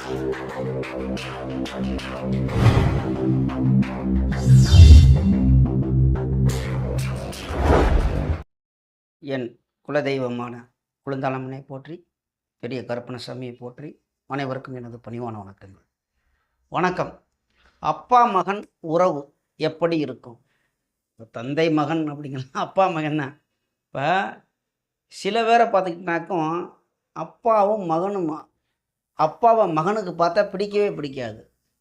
என் குலதெய்வமான குழுந்தாளம்மனை போற்றி, பெரிய கருப்பணசாமியை போற்றி, அனைவருக்கும் எனது பணிவான வணக்கங்கள். வணக்கம். அப்பா மகன் உறவு எப்படி இருக்கும்? இப்போ தந்தை மகன் அப்படிங்கன்னா அப்பா மகன் தான். இப்போ சில பேரை பார்த்துக்கிட்டாக்கும் அப்பாவும் மகனும், அப்பாவை மகனுக்கு பார்த்தா பிடிக்கவே பிடிக்காது,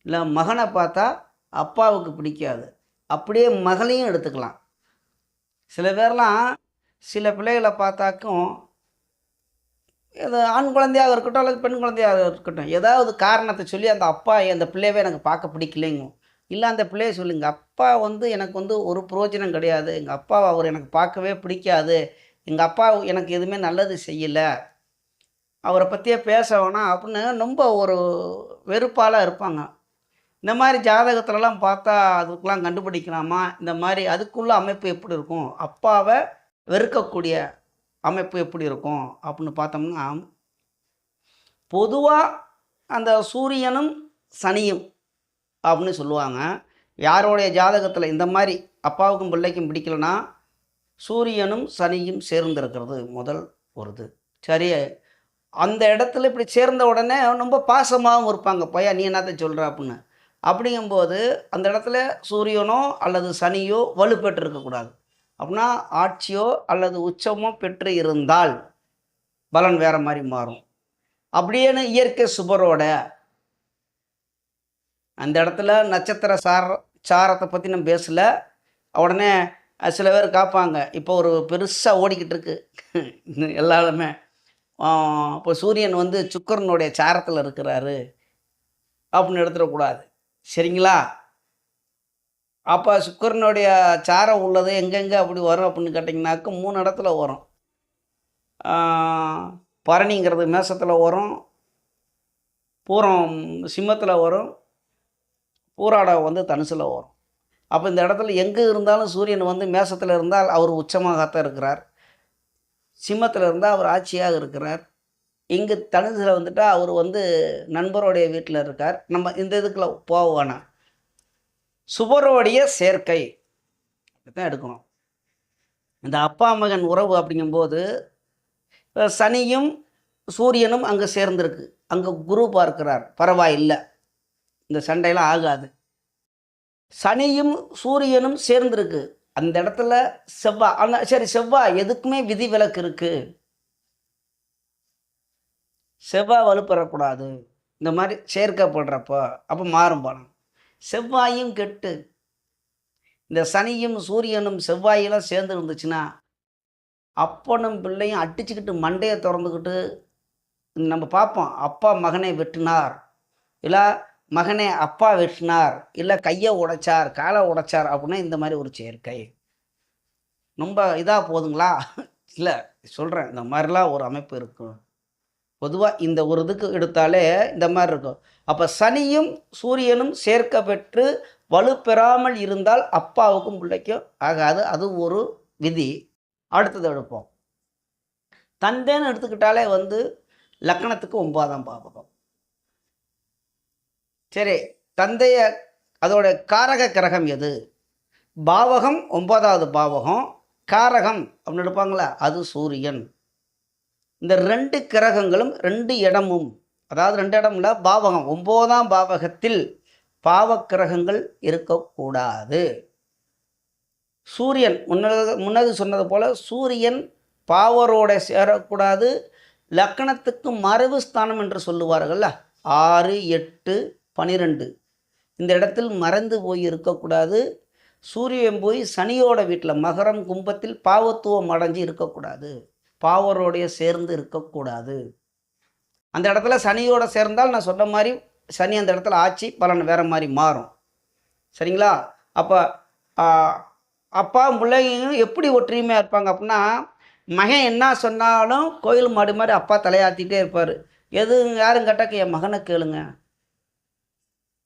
இல்லை மகனை பார்த்தா அப்பாவுக்கு பிடிக்காது. அப்படியே மகளையும் எடுத்துக்கலாம். சில பேர்லாம் சில பிள்ளைகளை பார்த்தாக்கும், இது ஆண் குழந்தையாக இருக்கட்டும் அல்லது பெண் குழந்தையாக இருக்கட்டும், ஏதாவது காரணத்தை சொல்லி அந்த அப்பா அந்த பிள்ளையவே எனக்கு பார்க்க பிடிக்கலைங்க, இல்லை அந்த பிள்ளைய சொல்லுங்க அப்பா எனக்கு ஒரு பிரயோஜனம் கிடையாது, எங்கள் அப்பாவை அவர் எனக்கு பார்க்கவே பிடிக்காது, எங்கள் அப்பா எனக்கு எதுவுமே நல்லது செய்யலை, அவரை பற்றியே பேச வேணாம் அப்படின்னு ரொம்ப ஒரு வெறுப்பால் இருப்பாங்க. இந்த மாதிரி ஜாதகத்துலலாம் பார்த்தா அதுக்கெலாம் கண்டுபிடிக்கலாமா? இந்த மாதிரி அதுக்குள்ள அமைப்பு எப்படி இருக்கும்? அப்பாவை வெறுக்கக்கூடிய அமைப்பு எப்படி இருக்கும் அப்படின்னு பார்த்தோம்னா, பொதுவாக அந்த சூரியனும் சனியும் அப்படின்னு சொல்லுவாங்க. யாரோடைய ஜாதகத்தில் இந்த மாதிரி அப்பாவுக்கும் பிள்ளைக்கும் பிடிக்கலனா சூரியனும் சனியும் சேர்ந்துருக்கிறது முதல் ஒரு இது. சரி, அந்த இடத்துல இப்படி சேர்ந்த உடனே ரொம்ப பாசமாகவும் இருப்பாங்க, பையா நீ என்னத்த சொல்கிற அப்படின்னு. அப்படிங்கும்போது அந்த இடத்துல சூரியனோ அல்லது சனியோ வலுப்பெற்று இருக்கக்கூடாது. அப்படின்னா ஆட்சியோ அல்லது உச்சமோ பெற்று இருந்தால் பலன் வேறு மாதிரி மாறும். அப்படியேன்னு இயற்கை சுபரோட அந்த இடத்துல நட்சத்திர சாரத்தை பற்றி நம்ம பேசலை. உடனே சில பேர் காப்பாங்க, இப்போ ஒரு பெருசாக ஓடிக்கிட்டு இருக்கு எல்லாருமே, இப்போ சூரியன் சுக்கிரனுடைய சாரத்தில் இருக்கிறாரு அப்படின்னு எடுத்துடக்கூடாது. சரிங்களா? அப்போ சுக்கிரனுடைய சாரம் உள்ளது எங்கெங்கே அப்படி வரும் அப்படின்னு கேட்டிங்கனாக்க 3 இடத்துல வரும். பரணிங்கிறது மேசத்தில் வரும், பூரம் சிம்மத்தில் வரும், பூராடம் தனுசில் வரும். அப்போ இந்த இடத்துல எங்கே இருந்தாலும் சூரியன் மேசத்தில் இருந்தால் அவர் உச்சமாகத்தான் இருக்கிறார், சிம்மத்தில் இருந்தால் அவர் ஆட்சியாக இருக்கிறார், இங்கே தனுசில் வந்துட்டால் அவர் நண்பருடைய வீட்டில் இருக்கார். நம்ம இந்த இதுக்குள்ள போக வேணாம். சுபரோடைய சேர்க்கை தான் எடுக்கணும். இந்த அப்பா மகன் உறவு அப்படிங்கும்போது சனியும் சூரியனும் அங்கே சேர்ந்துருக்கு, அங்கே குரு பார்க்கிறார், பரவாயில்லை, இந்த சண்டையெல்லாம் ஆகாது. சனியும் சூரியனும் சேர்ந்துருக்கு, அந்த இடத்துல செவ்வாய். ஆனால் சரி, செவ்வாய் எதுக்குமே விதி விலக்கு இருக்குது, செவ்வாய் வலுப்பெறக்கூடாது இந்த மாதிரி சேர்க்கப்படுறப்போ, அப்போ மாறும் பணம். செவ்வாயும் கெட்டு இந்த சனியும் சூரியனும் செவ்வாயெல்லாம் சேர்ந்து இருந்துச்சுன்னா அப்பனும் பிள்ளையும் அடிச்சுக்கிட்டு மண்டையை திறந்துக்கிட்டு நம்ம பார்ப்போம். அப்பா மகனை வெட்டினார், இல்லை மகனே அப்பா வெட்டினார், இல்லை கையை உடைச்சார், காலை உடைச்சார் அப்படின்னா இந்த மாதிரி ஒரு சேர்க்கை ரொம்ப இதாக போதுங்களா? இல்லை சொல்கிறேன், இந்த மாதிரிலாம் ஒரு அமைப்பு இருக்கும். பொதுவாக இந்த ஒரு இதுக்கு எடுத்தாலே இந்த மாதிரி இருக்கும். அப்போ சனியும் சூரியனும் சேர்க்க பெற்று வலுப்பெறாமல் இருந்தால் அப்பாவுக்கும் பிள்ளைக்கும் ஆகாது, அது ஒரு விதி. அடுத்தது எடுப்போம். தந்தைன்னு எடுத்துக்கிட்டாலே லக்னத்துக்கு 9ஆம் பாவகம். சரி, தந்தைய அதோட காரக கிரகம் எது? பாவகம் 9வது பாவகம், காரகம் அப்படின்னு எடுப்பாங்களா, அது சூரியன். இந்த 2 கிரகங்களும் 2 இடமும், அதாவது 2 இடம் இல்லை, பாவகம் 9ஆம் பாவகத்தில் பாவக்கிரகங்கள் இருக்கக்கூடாது. சூரியன் முன்னது சொன்னது போல் சூரியன் பாவரோட சேரக்கூடாது. லக்கணத்துக்கு மறைவு ஸ்தானம் என்று சொல்லுவார்கள்ல, 6, 8, 12 இந்த இடத்தில் மறைந்து போய் இருக்கக்கூடாது. சூரியன் போய் சனியோட வீட்டில் மகரம் கும்பத்தில் பாவத்துவம் அடைஞ்சு இருக்கக்கூடாது, பாவரோடைய சேர்ந்து இருக்கக்கூடாது. அந்த இடத்துல சனியோட சேர்ந்தால் நான் சொன்ன மாதிரி சனி அந்த இடத்துல ஆட்சி பலன் வேறு மாதிரி மாறும். சரிங்களா? அப்போ அப்பா பிள்ளைங்க எப்படி ஒற்றுமையாக இருப்பாங்க அப்படின்னா, மகன் என்ன சொன்னாலும் கோயில் மாடு மாதிரி அப்பா தலையாற்றிட்டே இருப்பார். எது யாரும் கேட்டாக்க என் மகனை கேளுங்க,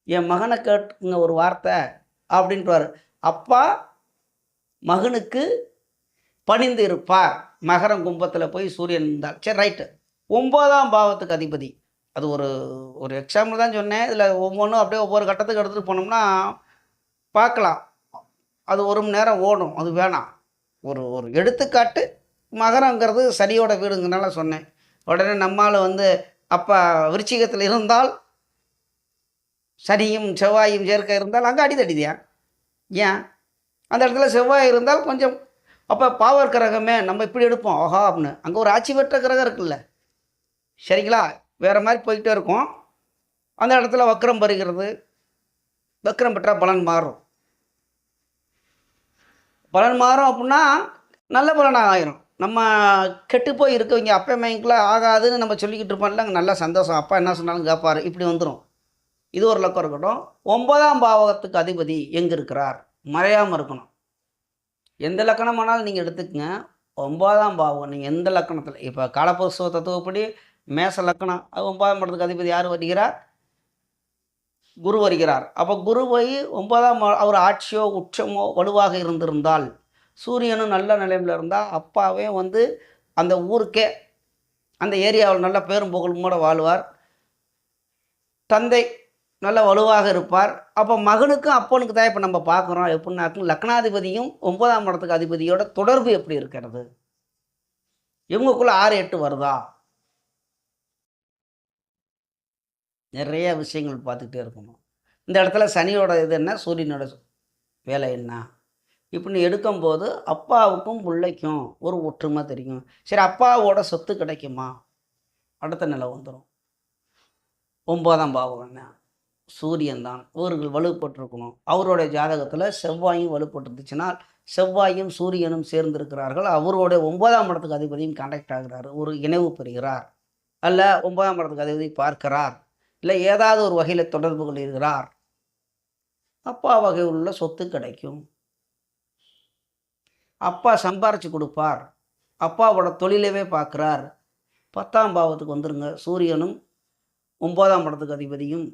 என் மகனை கேட்டுங்க ஒரு வார்த்தை அப்படின்ட்டுவார். அப்பா மகனுக்கு பணிந்து இருப்பார். மகரம் கும்பத்தில் போய் சூரியன் இருந்தால் சரி ரைட்டு. 9ஆம் பாவத்துக்கு அதிபதி அது ஒரு ஒரு எக்ஸாம்பிள் தான் சொன்னேன். இதில் ஒவ்வொன்றும் அப்படியே ஒவ்வொரு கட்டத்துக்கு எடுத்துகிட்டு போனோம்னா பார்க்கலாம். அது 1 மணி நேரம் ஓடும். அது வேணாம். ஒரு ஒரு எடுத்துக்காட்டு மகரங்கிறது சனியோட வீடுங்கிறனால சொன்னேன். உடனே நம்மால் அப்போ விருச்சிகத்தில் இருந்தால் சனியும் செவ்வாயும் சேர்க்க இருந்தால் அங்கே அடிதடிதியா ஏன் அந்த இடத்துல செவ்வாய் இருந்தால் கொஞ்சம் அப்போ பாவர் கிரகமே நம்ம இப்படி எடுப்போம் ஆஹா அப்படின்னு அங்கே ஒரு ஆட்சி பெற்ற கிரகம் இருக்குல்ல சரிங்களா வேறு மாதிரி போய்கிட்டே இருக்கும் அந்த இடத்துல வக்ரம் வருகிறது வக்ரம் பெற்றால் பலன் மாறும் அப்படின்னா நல்ல பலனாக ஆயிரும் நம்ம கெட்டு போய் இருக்கவங்க அப்பா மைங்கில் ஆகாதுன்னு நம்ம சொல்லிக்கிட்டு இருப்போம்ல அங்கே நல்லா சந்தோஷம் அப்பா என்ன சொன்னாலும் கேட்பார் இப்படி வந்துடும் இது ஒரு லக்கம் இருக்கட்டும் 9ஆம் பாவகத்துக்கு அதிபதி எங்கே இருக்கிறார் மறையாமல் இருக்கணும் எந்த லக்கணம் ஆனாலும் நீங்கள் எடுத்துக்கங்க 9ஆம் பாவம் நீங்கள் எந்த லக்கணத்தில் இப்போ காலப்புருஷ தத்துவப்படி மேச லக்கணம் அது 9ஆம் இடத்துக்கு அதிபதி யார் வருகிறார் குரு வருகிறார் அப்போ குரு போய் 9ஆம் அவர் ஆட்சியோ உச்சமோ வலுவாக இருந்திருந்தால் சூரியனும் நல்ல நிலைமையில் இருந்தால் அப்பாவே அந்த ஊருக்கே அந்த ஏரியாவில் நல்ல பேரும் புகழும் கூட வாழ்வார் தந்தை நல்ல வலுவாக இருப்பார் அப்போ மகனுக்கும் அப்பனுக்கு தான் இப்போ நம்ம பார்க்குறோம் எப்படின்னாக்கும் லக்னாதிபதியும் 9ஆம் இடத்துக்கு அதிபதியோட தொடர்பு எப்படி இருக்கிறது இவங்களுக்குள்ள 6-8 வருதா நிறைய விஷயங்கள் பார்த்துக்கிட்டே இருக்கணும் இந்த இடத்துல சனியோட இது என்ன சூரியனோட வேலை என்ன இப்படின்னு எடுக்கும்போது அப்பாவுக்கும் பிள்ளைக்கும் ஒரு ஒற்றுமை தெரியும் சரி அப்பாவோட சொத்து கிடைக்குமா அடுத்த நிலை வந்துடும் 9ஆம் பாவம் என்ன சூரியன் தான் இவர்கள் வலுப்பட்டிருக்கணும் அவருடைய ஜாதகத்தில் செவ்வாயும் வலுப்பட்டுருந்துச்சுன்னா செவ்வாயும் சூரியனும் சேர்ந்திருக்கிறார்கள் அவருடைய 9ஆம் இடத்துக்கு அதிபதியும் கான்டாக்ட் ஆகிறார் ஒரு இணைவு பெறுகிறார் அல்ல 9ஆம் இடத்துக்கு அதிபதி பார்க்கிறார் இல்லை ஏதாவது ஒரு வகையில் தொடர்பு கொள்கிறார் அப்பா வகை உள்ள சொத்து கிடைக்கும் அப்பா சம்பாரித்து கொடுப்பார் அப்பாவோட தொழிலவே பார்க்குறார் 10ஆம் பாவத்துக்கு வந்துருங்க சூரியனும் 9ஆம் இடத்துக்கு அதிபதியும்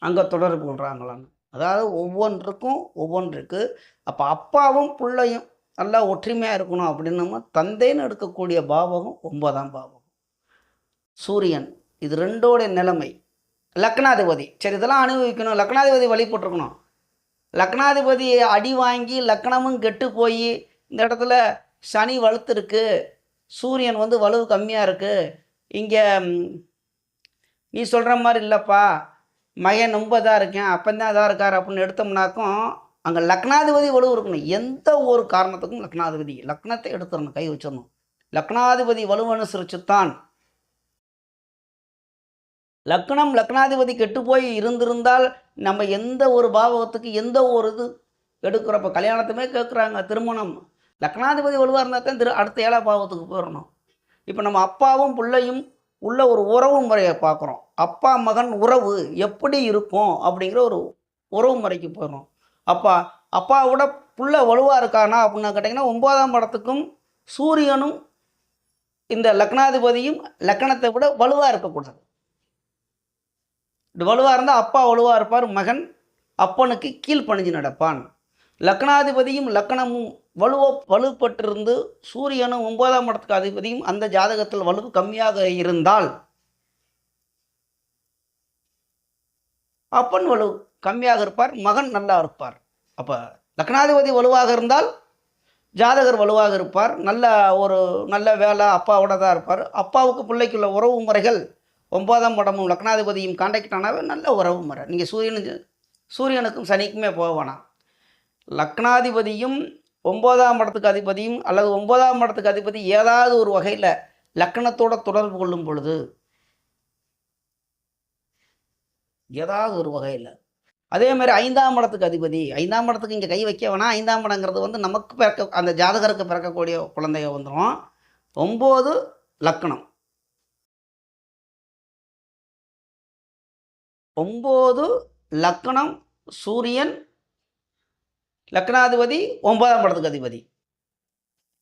அங்கே தொடர்பு கொள்கிறாங்களான்னு அதாவது ஒவ்வொன்றுக்கும் ஒவ்வொன்றுக்கு அப்போ அப்பாவும் பிள்ளையும் நல்லா ஒற்றுமையாக இருக்கணும் அப்படின்னு தந்தைன்னு எடுக்கக்கூடிய பாவகம் 9ஆம் பாவகம் சூரியன் இது ரெண்டோடைய நிலைமை லக்னாதிபதி சரி இதெல்லாம் அனுபவிக்கணும் லக்னாதிபதி வழிபட்டுருக்கணும் லக்னாதிபதி அடி வாங்கி லக்னமும் கெட்டு போய் இந்த இடத்துல சனி வலுத்துருக்கு சூரியன் வலு கம்மியாக இருக்குது இங்கே நீ சொல்கிற மாதிரி இல்லைப்பா மகன் ரொம்ப இதாக இருக்கேன் அப்பந்தான் இதாக இருக்கார் அப்படின்னு எடுத்தோம்னாக்கும் அங்கே லக்னாதிபதி வலு இருக்கணும் எந்த ஒரு காரணத்துக்கும் லக்னாதிபதி லக்னத்தை எடுத்துடணும் கை வச்சிடணும் லக்னாதிபதி வலுவனுசரிச்சுத்தான் லக்னம் லக்னாதிபதி கெட்டு போய் இருந்திருந்தால் நம்ம எந்த ஒரு பாவகத்துக்கு எந்த ஒரு இது எடுக்கிறப்ப கல்யாணத்துமே கேட்குறாங்க திருமணம் லக்னாதிபதி வலுவாக இருந்தால் தான் அடுத்த 7ஆம் பாவத்துக்கு போயிடணும் இப்போ நம்ம அப்பாவும் பிள்ளையும் உள்ள ஒரு உறவு முறையை பார்க்குறோம் அப்பா மகன் உறவு எப்படி இருக்கும் அப்படிங்கிற ஒரு உறவு முறைக்கு போயிடணும் அப்பாவோட புள்ள வலுவாக இருக்கானா அப்படின்னு கேட்டிங்கன்னா 9ஆம் இடத்துக்கும் சூரியனும் இந்த லக்னாதிபதியும் லக்னத்தை விட வலுவாக இருக்கக்கூடாது வலுவாக இருந்தால் அப்பா வலுவாக இருப்பார் மகன் அப்பனுக்கு கீழ்ப்பணிஞ்சு நடப்பான் லக்னாதிபதியும் லக்னமும் வலுப்பட்டிருந்து சூரியனும் 9ஆம் இடத்துக்கு அதிபதியும் அந்த ஜாதகத்தில் வலு கம்மியாக இருந்தால் அப்பன் வலு கம்மியாக இருப்பார் மகன் நல்லா இருப்பார் அப்போ லக்னாதிபதி வலுவாக இருந்தால் ஜாதகர் வலுவாக இருப்பார் நல்ல வேலை அப்பாவோட தான் இருப்பார் அப்பாவுக்கு பிள்ளைக்குள்ள உறவு முறைகள் 9ஆம் இடமும் லக்னாதிபதியும் கான்டாக்ட் ஆனாவே நல்ல உறவு முறை நீங்கள் சூரியனுக்கும் சனிக்குமே போக வேணாம் லக்னாதிபதியும் 9ஆம் இடத்துக்கு அதிபதியும் அல்லது 9ஆம் இடத்துக்கு அதிபதி ஏதாவது ஒரு வகையில் லக்னத்தோட தொடர்பு கொள்ளும் பொழுது ஏதாவது ஒரு வகையில் அதே மாதிரி 5ஆம் இடத்துக்கு அதிபதி 5ஆம் இடத்துக்கு இங்கே கை வைக்க வேணாம் 5ஆம் இடங்கிறது நமக்கு பிறக்க அந்த ஜாதகருக்கு பிறக்கக்கூடிய குழந்தைய வந்துடும் 9 லக்னம் 9 லக்னம் சூரியன் லக்னாதிபதி 9ஆம் இடத்துக்கு அதிபதி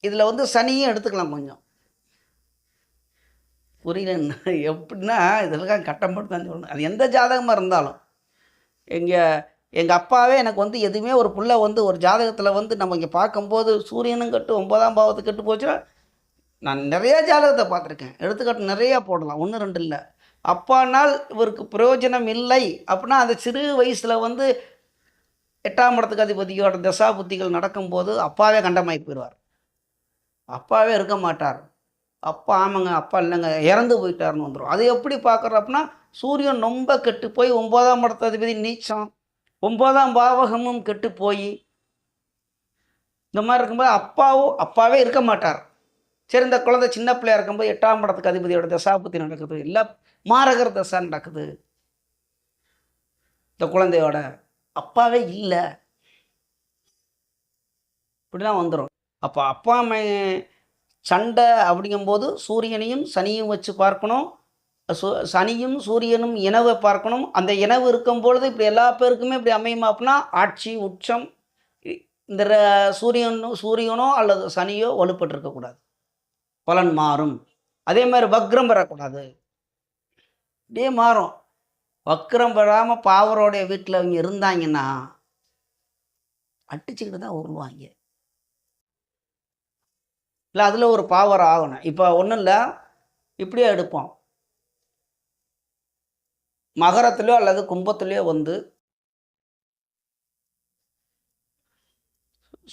இதில் சனியும் எடுத்துக்கலாம் கொஞ்சம் புரியல எப்படின்னா இதெல்லாம் கட்டம் போட்டு தான் சொல்லணும் அது எந்த ஜாதகமாக இருந்தாலும் எங்கள் அப்பாவே எனக்கு எதுவுமே ஒரு புள்ள ஒரு ஜாதகத்தில் நம்ம இங்கே பார்க்கும்போது சூரியனும் கட்டு 9ஆம் பாவத்துக்கு கெட்டு போச்சுன்னா நான் நிறைய ஜாதகத்தை பார்த்துருக்கேன் எடுத்துக்காட்டு நிறையா போடலாம் 1 2 இல்லை அப்பானால் இவருக்கு பிரயோஜனம் இல்லை அப்படின்னா அந்த சிறு வயசில் வந்து 8ஆம் இடத்துக்கு அதிபதியோட தசா புத்திகள் நடக்கும்போது அப்பாவே கண்டமாகி போயிடுவார். அப்பாவே இருக்க மாட்டார். அப்பா ஆமாங்க, அப்பா இல்லைங்க, இறந்து போயிட்டாருன்னு வந்துடும். அது எப்படி பார்க்குறோம் அப்படின்னா, சூரியன் ரொம்ப கெட்டு போய் 9ஆம் இடத்து அதிபதி நீச்சம், 9ஆம் பாவகமும் கெட்டு போய் இந்த மாதிரி இருக்கும்போது அப்பாவே இருக்க மாட்டார். சரி, இந்த குழந்தை சின்ன பிள்ளையா இருக்கும்போது 8ஆம் இடத்துக்கு அதிபதியோட தசாபுத்தி நடக்குது, இல்லை மாரகர் தசா நடக்குது, இந்த குழந்தையோட அப்பாவே இல்லை, இப்படிலாம் வந்துடும். அப்போ அப்பா அம்மை சண்டை அப்படிங்கும்போது சூரியனையும் சனியும் வச்சு பார்க்கணும். சனியும் சூரியனும் இனவை பார்க்கணும். அந்த இனவு இருக்கும் பொழுது இப்படி எல்லா பேருக்குமே இப்படி அமையுமா அப்படின்னா ஆட்சி உச்சம் இந்த சூரியனோ அல்லது சனியோ வலுப்பட்டிருக்கக்கூடாது, பலன் மாறும். அதே மாதிரி வக்ரம் பெறக்கூடாது, இப்படியே மாறும். வக்ரம் பெறாமல் பாவரோடைய வீட்டில் அவங்க இருந்தாங்கன்னா அடிச்சுக்கிட்டு தான் உருவாங்க. இல்லை அதில் ஒரு பாவர் ஆகணும். இப்போ ஒன்றும் இல்லை, இப்படியே எடுப்போம். மகரத்திலோ அல்லது கும்பத்திலோ வந்து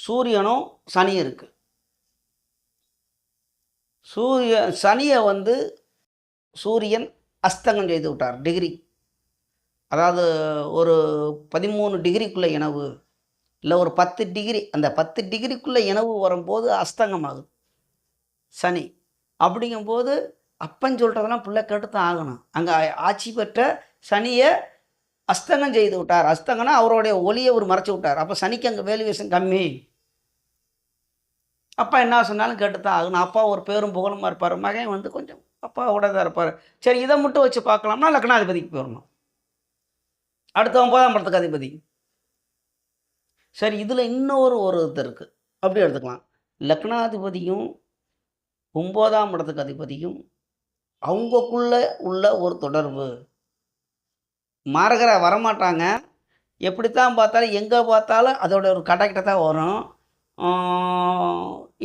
சூரியனும் சனியும் இருக்குது. சனியை வந்து சூரியன் அஸ்தங்கம் செய்து விட்டார் டிகிரி, அதாவது ஒரு 13 டிகிரிக்குள்ளே இனவு, இல்லை ஒரு 10 டிகிரி, அந்த 10 டிகிரிக்குள்ளே இனவு வரும்போது அஸ்தங்கம் ஆகுது சனி. அப்படிங்கும்போது அப்பன்னு சொல்கிறதெல்லாம் பிள்ளை கேட்டு தான் ஆகணும். அங்கே ஆட்சி பெற்ற சனியை அஸ்தங்கம் செய்து விட்டார். அஸ்தங்கனா அவருடைய ஒளியை ஒரு மறைச்சி விட்டார். அப்போ சனிக்கு அங்கே வேல்யூவேஷன் கம்மி. அப்பா என்ன சொன்னாலும் கேட்டு தான் ஆகணும். அப்பா ஒரு பேரும் புகழுமா இருப்பார், மகன் வந்து கொஞ்சம் அப்பாவோட தான் இருப்பார். சரி, இதை மட்டும் வச்சு பார்க்கலாம்னா லக்னாதிபதிக்கு போயிடணும், அடுத்த 9ஆம் இடத்துக்கு அதிபதி. சரி, இதில் இன்னொரு இது இருக்குது, அப்படி எடுத்துக்கலாம். லக்னாதிபதியும் 9ஆம் இடத்துக்கு அதிபதியும் அவங்கக்குள்ளே உள்ள ஒரு தொடர்பு. மாரகரை வரமாட்டாங்க, எப்படித்தான் பார்த்தாலும் எங்கே பார்த்தாலும் அதோட ஒரு கடைக்கிட்ட தான் வரும்.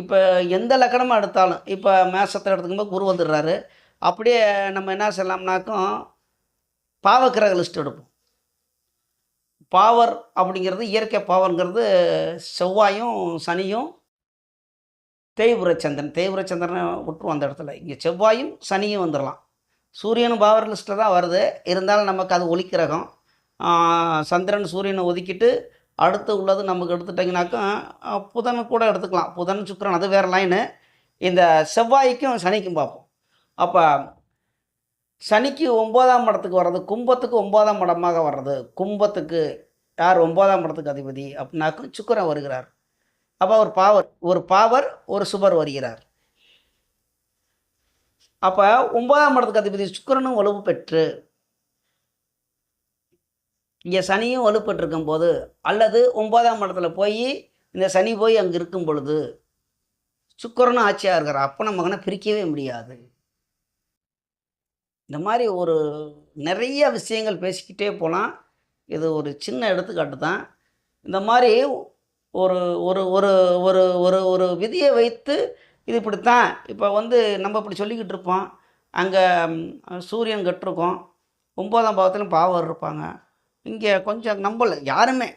இப்போ எந்த லக்கணமாக எடுத்தாலும், இப்போ மேசத்தில் எடுத்துக்கும்போது குரு வந்துடுறாரு. அப்படியே நம்ம என்ன சொல்லலாம்னாக்கும் பாவக்கிரக லிஸ்ட் எடுப்போம். பாவர் அப்படிங்கிறது இயற்கை பாவர்ங்கிறது செவ்வாயும் சனியும் தேய்புரச்சந்திரனை விட்டுரும் அந்த இடத்துல. இங்கே செவ்வாயும் சனியும் வந்துடலாம். சூரியனும் பாவர் லிஸ்ட்டில் தான் வருது, இருந்தாலும் நமக்கு அது ஒளிக்கிரகம். சந்திரன் சூரியனை ஒதுக்கிட்டு அடுத்து உள்ளது நமக்கு எடுத்துட்டிங்கனாக்கா புதன் கூட எடுத்துக்கலாம். புதன் சுக்கிரன் அது வேறு லைனு. இந்த செவ்வாய்க்கும் சனிக்கும் பார்ப்போம். அப்போ சனிக்கு 9ஆம் இடத்துக்கு வர்றது, கும்பத்துக்கு 9ஆம் இடமாக வர்றது, கும்பத்துக்கு யார் 9ஆம் இடத்துக்கு அதிபதி அப்படின்னாக்கும் சுக்கிரன் வருகிறார். அப்போ ஒரு பாவர் ஒரு சுபர் வருகிறார். அப்போ 9ஆம் இடத்துக்கு அதிபதி சுக்கிரனும் வலுவு பெற்று இங்கே சனியும் வலுப்பட்டிருக்கும் போது, அல்லது 9ஆம் இடத்துல போய் இந்த சனி போய் அங்கே இருக்கும் பொழுது சுக்கிரனும் ஆட்சியாக இருக்கிறார். அப்பனை மகனை பிரிக்கவே முடியாது. இந்த மாதிரி ஒரு நிறைய விஷயங்கள் பேசிக்கிட்டே போகலாம். இது ஒரு சின்ன எடுத்துக்காட்டு தான். இந்த மாதிரி ஒரு ஒரு ஒரு ஒரு ஒரு ஒரு விதியை வைத்து இது இப்படித்தான். இப்போ வந்து நம்ம இப்படி சொல்லிக்கிட்டு இருப்போம், அங்கே சூரியன் கெட்டிருக்கோம், 9ஆம் பாவத்திலும் பாவர் இருப்பாங்க. இங்கே கொஞ்சம் நம்பலை யாருமே,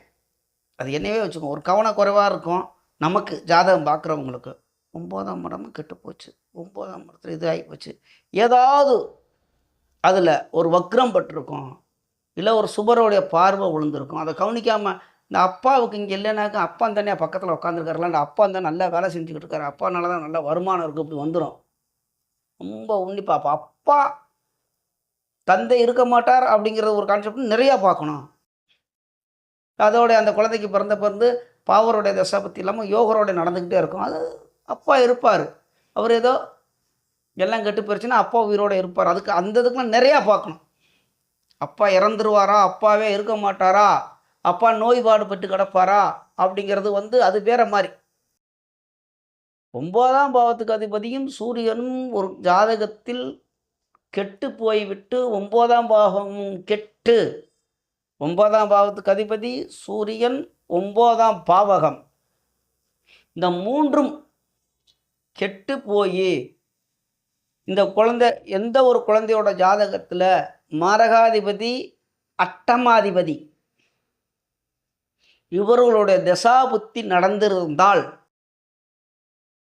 அது என்னவே வச்சுக்கோங்க, ஒரு கவனக்குறைவாக இருக்கும் நமக்கு ஜாதகம் பார்க்குறவங்களுக்கு. 9ஆம் இடமும் கெட்டு போச்சு, 9ஆம் இடத்துல இது ஆகி போச்சு, ஏதாவது அதில் ஒரு வக்ரம் பட்டிருக்கும், இல்லை ஒரு சுபரோடைய பார்வை விழுந்திருக்கும். அதை கவனிக்காமல் இந்த அப்பாவுக்கு இங்கே இல்லைனாக்கா அப்பா தானே பக்கத்தில் உட்காந்துருக்காருல, அந்த அப்பா தான் நல்லா வேலை செஞ்சுக்கிட்டு இருக்காரு, அப்பானால தான் நல்ல வருமானம் இருக்குது, இப்படி வந்துடும். ரொம்ப உன்னிப்பாப்பா அப்பா தந்தை இருக்க மாட்டார் அப்படிங்கிறது ஒரு கான்செப்ட் நிறையா பார்க்கணும். அதோட அந்த குழந்தைக்கு பிறந்து பாவருடைய தசை பற்றி இல்லாமல் யோகரோட நடந்துக்கிட்டே இருக்கும். அது அப்பா இருப்பார், அவர் ஏதோ எல்லாம் கெட்டு போயிடுச்சுன்னா அப்பா உயிரோடு இருப்பார். அதுக்கு அந்த இதுக்குலாம் நிறையா பார்க்கணும். அப்பா இறந்துருவாரா, அப்பாவே இருக்க மாட்டாரா, அப்பா நோய்பாடுபட்டு கிடப்பாரா அப்படிங்கிறது வந்து அது வேற மாதிரி. 9ஆம் பாவத்துக்கு அதிபதியும் சூரியனும் ஒரு ஜாதகத்தில் கெட்டு போய்விட்டு 9ஆம் பாவம் கெட்டு, 9ஆம் பாவத்துக்கு அதிபதி சூரியன், 9ஆம் பாவகம், இந்த மூன்றும் கெட்டு போய் இந்த குழந்தை எந்த ஒரு குழந்தையோட ஜாதகத்தில் மரகாதிபதி அட்டமாதிபதி இவர்களுடைய தசாபுத்தி நடந்திருந்தால்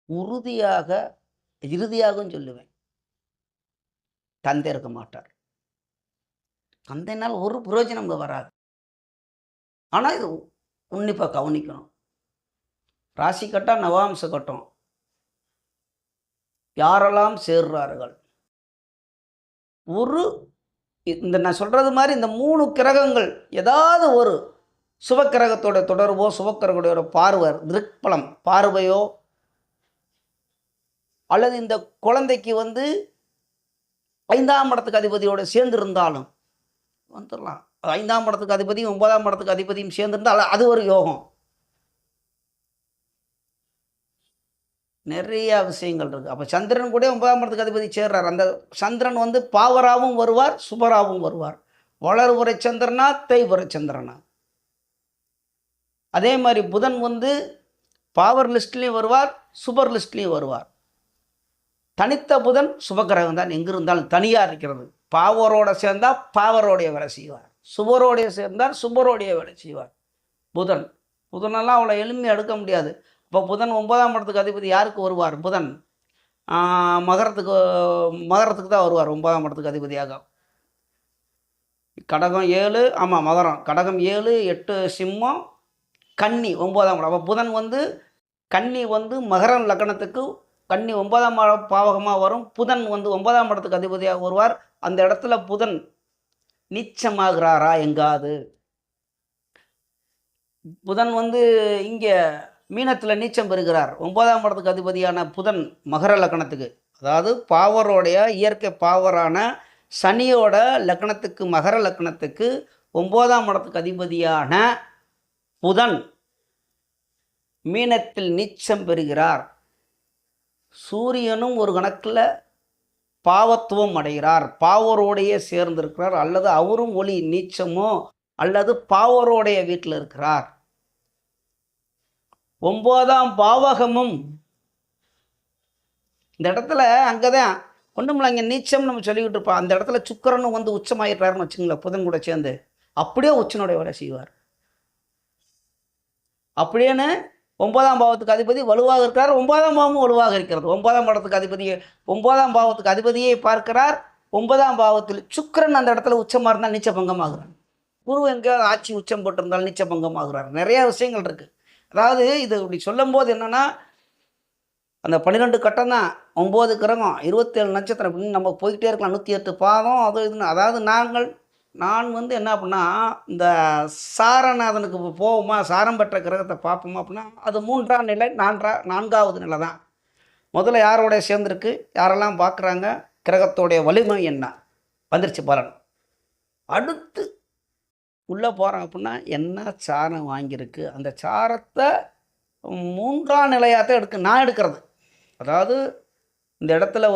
உறுதியாக இறுதியாகவும் சொல்லுவேன், தந்தை இருக்க மாட்டார். தந்தைனால் ஒரு பிரயோஜனம் வராது. ஆனால் இது உன்னிப்பாக கவனிக்கணும். ராசி கட்டம் நவாம்ச கட்டம் யாரெல்லாம் சேர்றார்கள், ஒரு இந்த நான் சொல்கிறது மாதிரி இந்த 3 கிரகங்கள் ஏதாவது ஒரு சுபக்கிரகத்தோட தொடர்போ சுபக்கிரகத்தோட பார்வை திருப்பலம் பார்வையோ அல்லது இந்த குழந்தைக்கு 5ஆம் இடத்துக்கு அதிபதியோடு சேர்ந்திருந்தாலும் வந்துடலாம். 5ஆம் இடத்துக்கு அதிபதியும் 9ஆம் இடத்துக்கு அதிபதியும் சேர்ந்திருந்தால் அது ஒரு யோகம். நிறைய விஷயங்கள் இருக்குது. அப்போ சந்திரன் கூட 9ஆம் இடத்துக்கு அதிபதி சேர்றார். அந்த சந்திரன் பாவராகவும் வருவார், சுபராகவும் வருவார். வளர்வுரை சந்திரனா தேய்வுரை சந்திரனா. அதே மாதிரி புதன் பாவர் லிஸ்ட்லேயும் வருவார், சுபர் லிஸ்ட்லேயும் வருவார். தனித்த புதன் சுபகிரகம் தான், எங்கே இருந்தாலும் தனியாக இருக்கிறது. பாவரோட சேர்ந்தால் பாவரோடைய வேலை செய்வார், சுபரோடைய சேர்ந்தால் சுபரோடைய வேலை செய்வார். புதனெல்லாம் அவ்வளோ எளிமையாக எடுக்க முடியாது. இப்போ புதன் 9ஆம் இடத்துக்கு அதிபதி யாருக்கு வருவார்? புதன் மகரத்துக்கு தான் வருவார் 9ஆம் இடத்துக்கு அதிபதியாக. கடகம் 7, ஆமாம் மகரம், கடகம் 7, 8 சிம்மம், கன்னி 9ஆம் இடம். அப்போ புதன் கன்னி மகரம் லக்னத்துக்கு கன்னி 9ஆம் பாவகமாக வரும். புதன் 9ஆம் இடத்துக்கு அதிபதியாக வருவார். அந்த இடத்துல புதன் நீச்சமாகிறாரா எங்காது? புதன் இங்கே மீனத்தில் நீச்சம் பெறுகிறார். 9ஆம் இடத்துக்கு அதிபதியான புதன் மகர லக்னத்துக்கு, அதாவது பாவரோடைய இயற்கை பாவரான சனியோட லக்னத்துக்கு மகர லக்னத்துக்கு 9ஆம் இடத்துக்கு அதிபதியான புதன் மீனத்தில் நீச்சம் பெறுகிறார். சூரியனும் ஒரு கணக்கில் பாவத்துவம் அடைகிறார், பாவரோடைய சேர்ந்திருக்கிறார். அல்லது அவரும் ஒளி நீச்சமோ அல்லது பாவரோடைய வீட்டில் இருக்கிறார். 9ஆம் பாவகமும் இந்த இடத்துல அங்கே தான் ஒன்றுமில்ல, அங்கே நீச்சம் நம்ம சொல்லிக்கிட்டு இருப்போம். அந்த இடத்துல சுக்கிரனும் உச்சமாயிடுறாருன்னு வச்சுங்களேன், புதன் கூட சேர்ந்து அப்படியே உச்சனுடைய வேலை செய்வார். அப்படின்னு 9ஆம் பாவத்துக்கு அதிபதி வலுவாக இருக்கிறார், 9ஆம் பாவமும் வலுவாக இருக்கிறது. 9ஆம் இடத்துக்கு அதிபதியை 9ஆம் பாவத்துக்கு அதிபதியை பார்க்கிறார். 9ஆம் பாவத்தில் சுக்கிரன் அந்த இடத்துல உச்சமாக இருந்தால் நீச்ச பங்கமாகிறார். குரு எங்கேயாவது ஆட்சி உச்சம் போட்டிருந்தால் நீச்ச பங்கமாகிறார். நிறையா விஷயங்கள் இருக்குது. அதாவது இது இப்படி சொல்லும் போது என்னென்னா, அந்த 12 கட்டம் தான், 9 கிரகம், 27 நட்சத்திரம் அப்படின்னு நம்ம போய்கிட்டே இருக்கலாம். 108 பாதம் அது இதுன்னு. அதாவது நான் என்ன அப்படின்னா, இந்த சாரநாதனுக்கு போவோமா, சாரம் பெற்ற கிரகத்தை பார்ப்போமா அப்படின்னா, அது 3ஆம் நிலை, 4வது நிலை தான். முதல்ல யாரோட சேர்ந்துருக்கு, யாரெல்லாம் பார்க்குறாங்க, கிரகத்தோடைய வலிமை என்ன வந்துருச்சு பலன். அடுத்து உள்ளே போகிறோம் அப்படின்னா என்ன சாரம் வாங்கியிருக்கு, அந்த சாரத்தை 3ஆம் நிலையாக தான் நான் எடுக்கிறது. அதாவது இந்த இடத்துல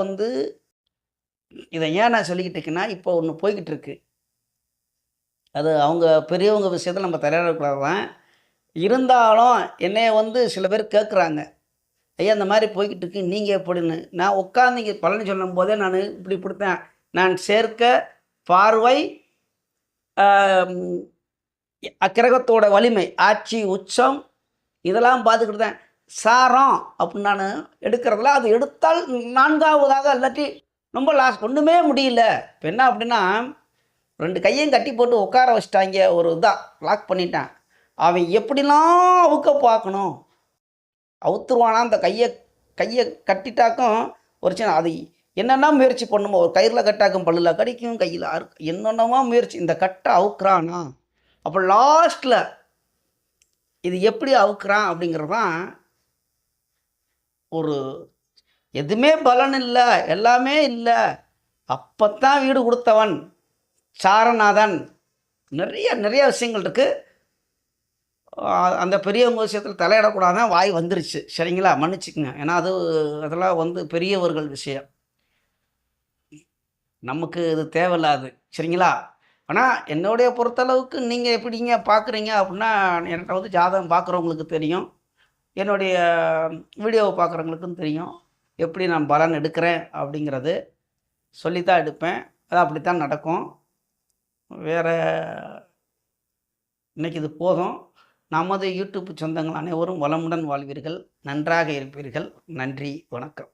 இதை ஏன் நான் சொல்லிக்கிட்டு இருக்கேன்னா, இப்போ ஒன்று போய்கிட்டு இருக்கு. அது அவங்க பெரியவங்க விஷயத்தில் நம்ம தலையிடக்கூடாது தான். இருந்தாலும் என்னைய சில பேர் கேட்குறாங்க, ஐயா இந்த மாதிரி போய்கிட்டு இருக்கு, நீங்கள் எப்படின்னு. நான் உட்காந்து இங்கே பலன் சொல்லும் போதே நான் இப்படி கொடுத்தேன். நான் சேர்க்க பார்வை அக்கிரகத்தோட வலிமை ஆட்சி உச்சம் இதெல்லாம் பார்த்துக்கிட்டு தான் சாரம் அப்படின்னு நான் எடுக்கிறதுல, அது எடுத்தால் 4ஆவதாக இல்லாட்டி ரொம்ப லாஸ்ட் ஒன்றுமே முடியல. இப்போ என்ன அப்படின்னா, 2 கையையும் கட்டி போட்டு உட்கார வச்சிட்டாங்க, ஒரு இதாக லாக் பண்ணிட்டான். அவன் எப்படிலாம் அவுக்க பார்க்கணும், அவுத்துருவானா? அந்த கையை கட்டிட்டாக்கும் ஒரு சின்ன அது என்னென்னா முயற்சி பண்ணுமோ, ஒரு கயிறில் கட்டாக்கும், பல்லில் கடிக்கும், கையில் என்னென்னமோ முயற்சி, இந்த கட்டை அவுக்குறானா? அப்போ லாஸ்ட்டில் இது எப்படி அவுக்குறான் அப்படிங்கிறதான் ஒரு எதுவுமே பலன் இல்லை, எல்லாமே இல்லை. அப்போத்தான் வீடு கொடுத்தவன் சாரநாதன். நிறைய விஷயங்கள் இருக்குது. அந்த பெரியவங்க விஷயத்தில் தலையிடக்கூடாதான், வாய் வந்துருச்சு, சரிங்களா, மன்னிச்சுக்குங்க. ஏன்னா அதெல்லாம் பெரியவர்கள் விஷயம், நமக்கு இது தேவையில்லாது, சரிங்களா. ஆனால் என்னுடைய பொறுத்தளவுக்கு நீங்கள் எப்படிங்க பார்க்குறீங்க அப்படின்னா, என்கிட்ட ஜாதகம் பார்க்குறவங்களுக்கு தெரியும், என்னுடைய வீடியோவை பார்க்குறவங்களுக்கும் தெரியும். எப்படி நான் பலன் எடுக்கிறேன் அப்படிங்கிறது சொல்லித்தான் எடுப்பேன். அது அப்படித்தான் நடக்கும். வேறு இன்றைக்கி இது போதும். நமது யூடியூப் சொந்தங்கள் அனைவரும் வளமுடன் வாழ்வீர்கள், நன்றாக இருப்பீர்கள். நன்றி, வணக்கம்.